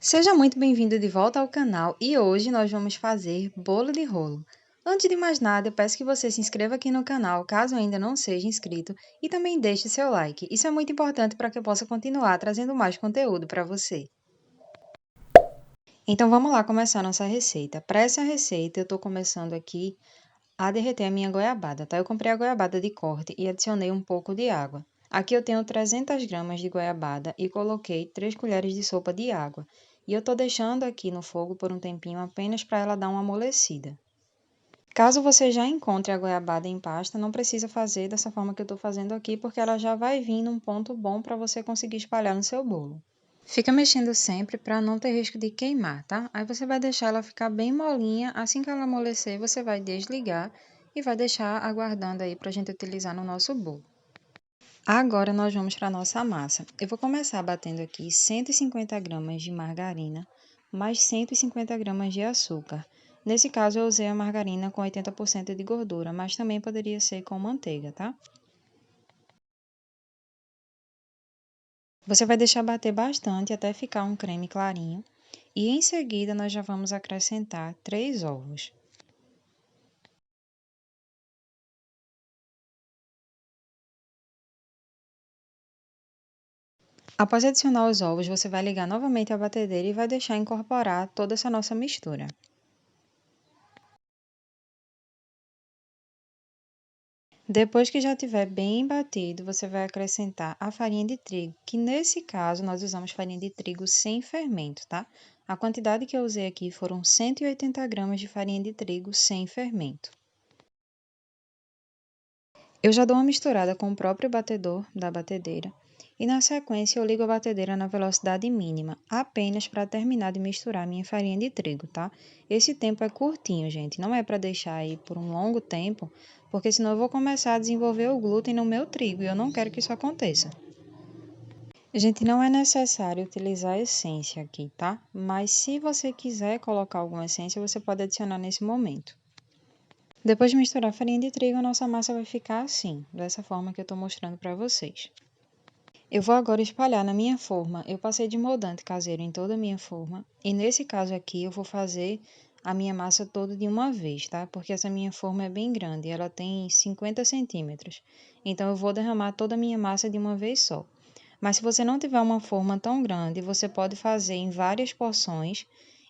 Seja muito bem-vindo de volta ao canal e hoje nós vamos fazer bolo de rolo. Antes de mais nada, eu peço que você se inscreva aqui no canal, caso ainda não seja inscrito, e também deixe seu like. Isso é muito importante para que eu possa continuar trazendo mais conteúdo para você. Então vamos lá começar nossa receita. Para essa receita, eu estou começando aqui a derreter a minha goiabada, tá? Eu comprei a goiabada de corte e adicionei um pouco de água. Aqui eu tenho 300 gramas de goiabada e coloquei 3 colheres de sopa de água. E eu tô deixando aqui no fogo por um tempinho apenas para ela dar uma amolecida. Caso você já encontre a goiabada em pasta, não precisa fazer dessa forma que eu estou fazendo aqui, porque ela já vai vir num ponto bom para você conseguir espalhar no seu bolo. Fica mexendo sempre para não ter risco de queimar, tá? Aí você vai deixar ela ficar bem molinha, assim que ela amolecer, você vai desligar e vai deixar aguardando aí para a gente utilizar no nosso bolo. Agora nós vamos para a nossa massa. Eu vou começar batendo aqui 150 gramas de margarina, mais 150 gramas de açúcar. Nesse caso eu usei a margarina com 80% de gordura, mas também poderia ser com manteiga, tá? Você vai deixar bater bastante até ficar um creme clarinho. E em seguida, nós já vamos acrescentar 3 ovos. Após adicionar os ovos, você vai ligar novamente a batedeira e vai deixar incorporar toda essa nossa mistura. Depois que já estiver bem batido, você vai acrescentar a farinha de trigo, que nesse caso nós usamos farinha de trigo sem fermento, tá? A quantidade que eu usei aqui foram 180 gramas de farinha de trigo sem fermento. Eu já dou uma misturada com o próprio batedor da batedeira e na sequência eu ligo a batedeira na velocidade mínima, apenas para terminar de misturar minha farinha de trigo, tá? Esse tempo é curtinho, gente, não é para deixar aí por um longo tempo, porque senão eu vou começar a desenvolver o glúten no meu trigo e eu não quero que isso aconteça. Gente, não é necessário utilizar essência aqui, tá? Mas se você quiser colocar alguma essência, você pode adicionar nesse momento. Depois de misturar a farinha de trigo, a nossa massa vai ficar assim, dessa forma que eu estou mostrando para vocês. Eu vou agora espalhar na minha forma. Eu passei de moldante caseiro em toda a minha forma. E nesse caso aqui, eu vou fazer a minha massa toda de uma vez, tá? Porque essa minha forma é bem grande, ela tem 50 centímetros. Então, eu vou derramar toda a minha massa de uma vez só. Mas se você não tiver uma forma tão grande, você pode fazer em várias porções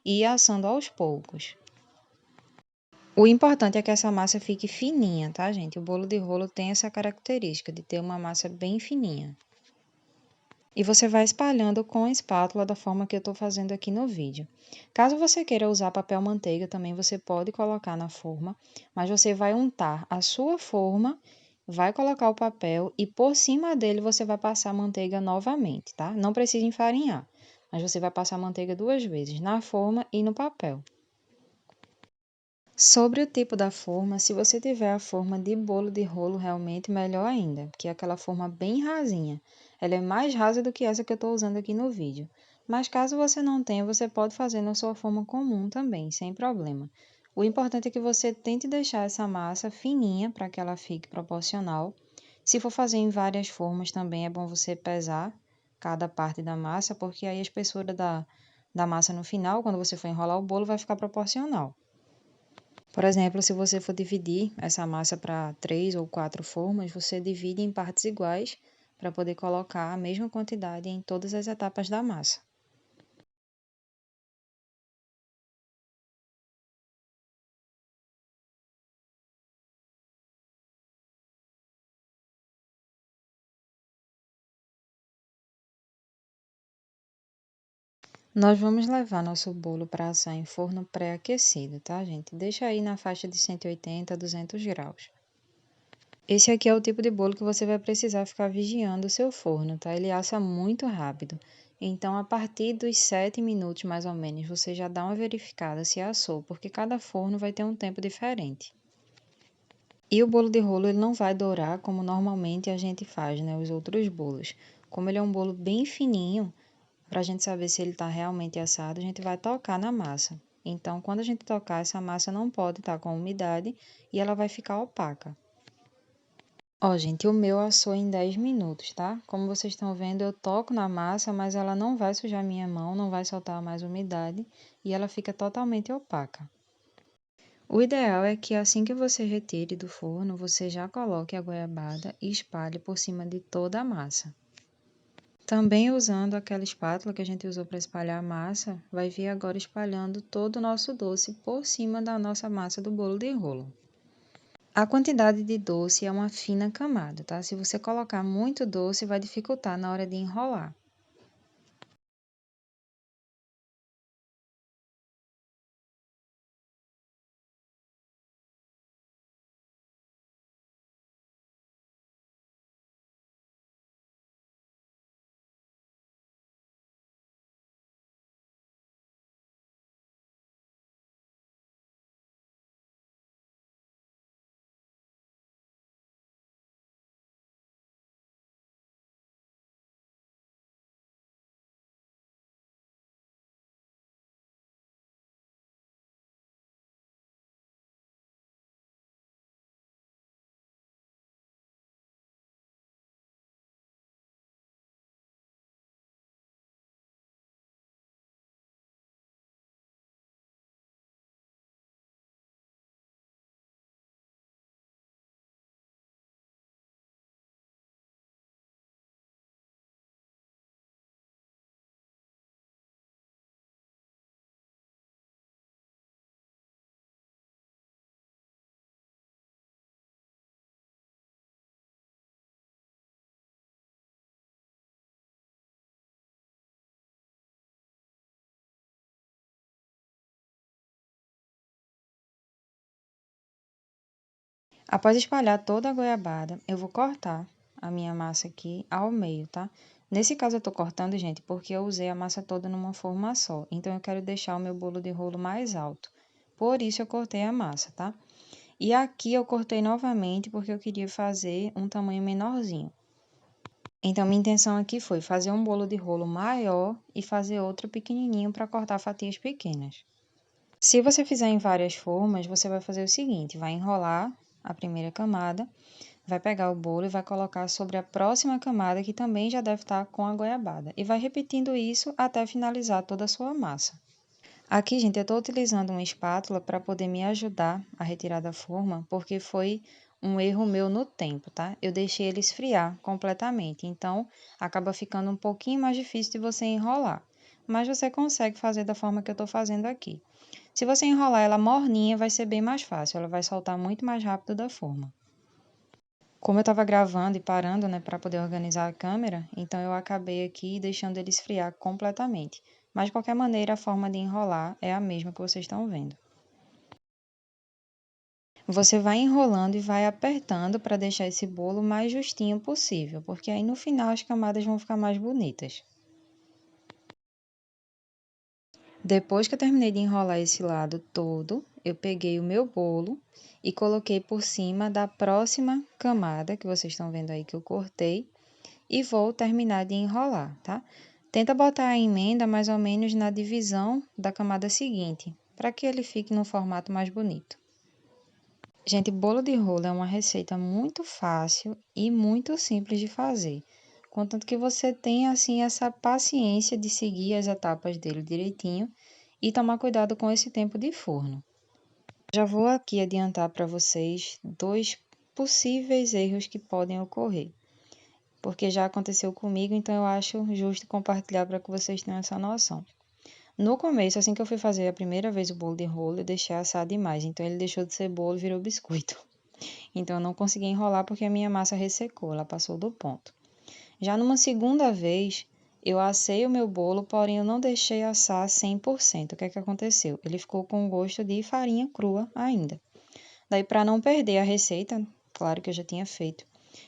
e ir assando aos poucos. O importante é que essa massa fique fininha, tá, gente? O bolo de rolo tem essa característica de ter uma massa bem fininha. E você vai espalhando com a espátula da forma que eu estou fazendo aqui no vídeo. Caso você queira usar papel manteiga, também você pode colocar na forma, mas você vai untar a sua forma, vai colocar o papel e por cima dele você vai passar manteiga novamente, tá? Não precisa enfarinhar, mas você vai passar manteiga 2 vezes, na forma e no papel. Sobre o tipo da forma, se você tiver a forma de bolo de rolo, realmente melhor ainda, porque é aquela forma bem rasinha. Ela é mais rasa do que essa que eu estou usando aqui no vídeo. Mas caso você não tenha, você pode fazer na sua forma comum também, sem problema. O importante é que você tente deixar essa massa fininha para que ela fique proporcional. Se for fazer em várias formas, também é bom você pesar cada parte da massa, porque aí a espessura da massa no final, quando você for enrolar o bolo, vai ficar proporcional. Por exemplo, se você for dividir essa massa para 3 ou 4 formas, você divide em partes iguais para poder colocar a mesma quantidade em todas as etapas da massa. Nós vamos levar nosso bolo para assar em forno pré-aquecido, tá, gente? Deixa aí na faixa de 180 a 200 graus. Esse aqui é o tipo de bolo que você vai precisar ficar vigiando o seu forno, tá? Ele assa muito rápido. Então, a partir dos 7 minutos, mais ou menos, você já dá uma verificada se assou, porque cada forno vai ter um tempo diferente. E o bolo de rolo ele não vai dourar como normalmente a gente faz, né? Os outros bolos. Como ele é um bolo bem fininho, para a gente saber se ele está realmente assado, a gente vai tocar na massa. Então, quando a gente tocar, essa massa não pode estar com umidade e ela vai ficar opaca. Ó, gente, o meu assou em 10 minutos, tá? Como vocês estão vendo, eu toco na massa, mas ela não vai sujar minha mão, não vai soltar mais umidade e ela fica totalmente opaca. O ideal é que assim que você retire do forno, você já coloque a goiabada e espalhe por cima de toda a massa. Também usando aquela espátula que a gente usou para espalhar a massa, vai vir agora espalhando todo o nosso doce por cima da nossa massa do bolo de rolo. A quantidade de doce é uma fina camada, tá? Se você colocar muito doce, vai dificultar na hora de enrolar. Após espalhar toda a goiabada, eu vou cortar a minha massa aqui ao meio, tá? Nesse caso eu tô cortando, gente, porque eu usei a massa toda numa forma só. Então eu quero deixar o meu bolo de rolo mais alto. Por isso eu cortei a massa, tá? E aqui eu cortei novamente porque eu queria fazer um tamanho menorzinho. Então minha intenção aqui foi fazer um bolo de rolo maior e fazer outro pequenininho para cortar fatias pequenas. Se você fizer em várias formas, você vai fazer o seguinte: vai enrolar a primeira camada, vai pegar o bolo e vai colocar sobre a próxima camada, que também já deve estar com a goiabada, e vai repetindo isso até finalizar toda a sua massa. Aqui, gente, eu estou utilizando uma espátula para poder me ajudar a retirar da forma, porque foi um erro meu no tempo, tá? Eu deixei ele esfriar completamente, então acaba ficando um pouquinho mais difícil de você enrolar. Mas você consegue fazer da forma que eu estou fazendo aqui. Se você enrolar ela morninha, vai ser bem mais fácil, ela vai soltar muito mais rápido da forma. Como eu estava gravando e parando, né, para poder organizar a câmera, então eu acabei aqui deixando ele esfriar completamente. Mas de qualquer maneira, a forma de enrolar é a mesma que vocês estão vendo. Você vai enrolando e vai apertando para deixar esse bolo mais justinho possível, porque aí no final as camadas vão ficar mais bonitas. Depois que eu terminei de enrolar esse lado todo, eu peguei o meu bolo e coloquei por cima da próxima camada, que vocês estão vendo aí que eu cortei, e vou terminar de enrolar, tá? Tenta botar a emenda mais ou menos na divisão da camada seguinte, para que ele fique no formato mais bonito. Gente, bolo de rolo é uma receita muito fácil e muito simples de fazer, contanto que você tenha assim essa paciência de seguir as etapas dele direitinho e tomar cuidado com esse tempo de forno. Já vou aqui adiantar para vocês dois possíveis erros que podem ocorrer, porque já aconteceu comigo, então eu acho justo compartilhar para que vocês tenham essa noção. No começo, assim que eu fui fazer a primeira vez o bolo de rolo, eu deixei assar demais, então ele deixou de ser bolo e virou biscoito. Então eu não consegui enrolar porque a minha massa ressecou, ela passou do ponto. Já numa segunda vez, eu assei o meu bolo, porém eu não deixei assar 100%. O que é que aconteceu? Ele ficou com gosto de farinha crua ainda. Daí, para não perder a receita, claro que eu já tinha feito,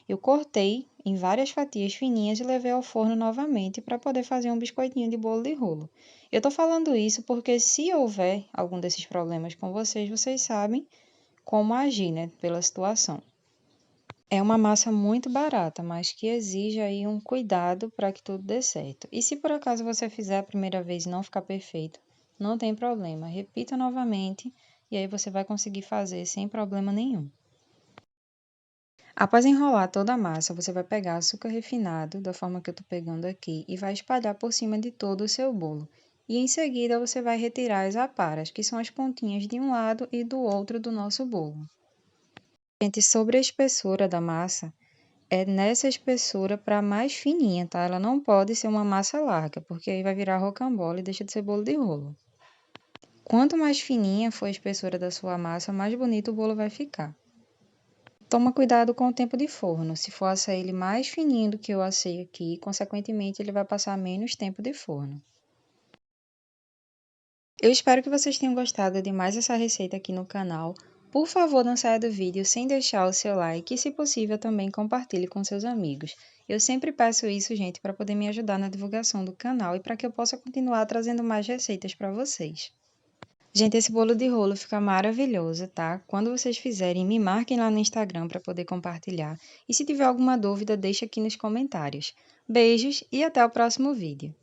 eu cortei em várias fatias fininhas e levei ao forno novamente para poder fazer um biscoitinho de bolo de rolo. Eu tô falando isso porque se houver algum desses problemas com vocês, vocês sabem como agir, né, pela situação. É uma massa muito barata, mas que exige aí um cuidado para que tudo dê certo. E se por acaso você fizer a primeira vez e não ficar perfeito, não tem problema, repita novamente e aí você vai conseguir fazer sem problema nenhum. Após enrolar toda a massa, você vai pegar açúcar refinado, da forma que eu estou pegando aqui, e vai espalhar por cima de todo o seu bolo. E em seguida você vai retirar as aparas, que são as pontinhas de um lado e do outro do nosso bolo. Gente, sobre a espessura da massa, é nessa espessura para mais fininha, tá? Ela não pode ser uma massa larga, porque aí vai virar rocambole e deixa de ser bolo de rolo. Quanto mais fininha for a espessura da sua massa, mais bonito o bolo vai ficar. Toma cuidado com o tempo de forno. Se for assar ele mais fininho do que eu assei aqui, consequentemente ele vai passar menos tempo de forno. Eu espero que vocês tenham gostado de mais essa receita aqui no canal. Por favor, não saia do vídeo sem deixar o seu like e, se possível, também compartilhe com seus amigos. Eu sempre peço isso, gente, para poder me ajudar na divulgação do canal e para que eu possa continuar trazendo mais receitas para vocês. Gente, esse bolo de rolo fica maravilhoso, tá? Quando vocês fizerem, me marquem lá no Instagram para poder compartilhar. E se tiver alguma dúvida, deixa aqui nos comentários. Beijos e até o próximo vídeo.